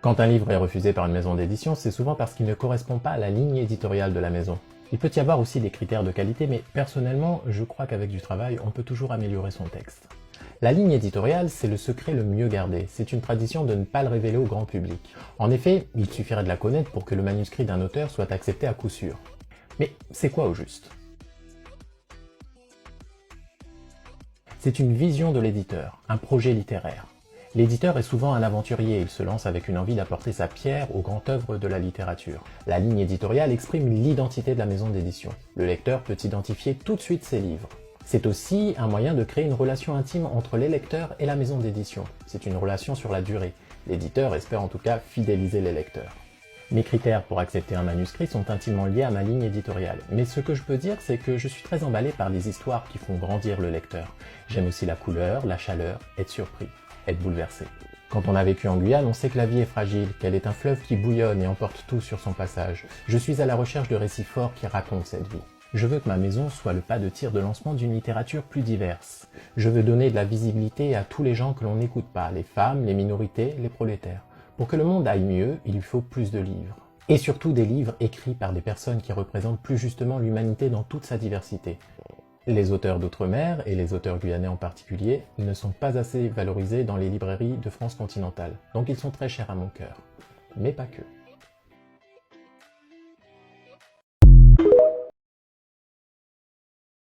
Quand un livre est refusé par une maison d'édition, c'est souvent parce qu'il ne correspond pas à la ligne éditoriale de la maison. Il peut y avoir aussi des critères de qualité, mais personnellement, je crois qu'avec du travail, on peut toujours améliorer son texte. La ligne éditoriale, c'est le secret le mieux gardé. C'est une tradition de ne pas le révéler au grand public. En effet, il suffirait de la connaître pour que le manuscrit d'un auteur soit accepté à coup sûr. Mais c'est quoi au juste? C'est une vision de l'éditeur, un projet littéraire. L'éditeur est souvent un aventurier, il se lance avec une envie d'apporter sa pierre aux grandes œuvres de la littérature. La ligne éditoriale exprime l'identité de la maison d'édition. Le lecteur peut identifier tout de suite ses livres. C'est aussi un moyen de créer une relation intime entre les lecteurs et la maison d'édition. C'est une relation sur la durée. L'éditeur espère en tout cas fidéliser les lecteurs. Mes critères pour accepter un manuscrit sont intimement liés à ma ligne éditoriale. Mais ce que je peux dire, c'est que je suis très emballé par des histoires qui font grandir le lecteur. J'aime aussi la couleur, la chaleur, être surpris, être bouleversé. Quand on a vécu en Guyane, on sait que la vie est fragile, qu'elle est un fleuve qui bouillonne et emporte tout sur son passage. Je suis à la recherche de récits forts qui racontent cette vie. Je veux que ma maison soit le pas de tir de lancement d'une littérature plus diverse. Je veux donner de la visibilité à tous les gens que l'on n'écoute pas, les femmes, les minorités, les prolétaires. Pour que le monde aille mieux, il lui faut plus de livres. Et surtout des livres écrits par des personnes qui représentent plus justement l'humanité dans toute sa diversité. Les auteurs d'outre-mer, et les auteurs guyanais en particulier, ne sont pas assez valorisés dans les librairies de France continentale, donc ils sont très chers à mon cœur. Mais pas que.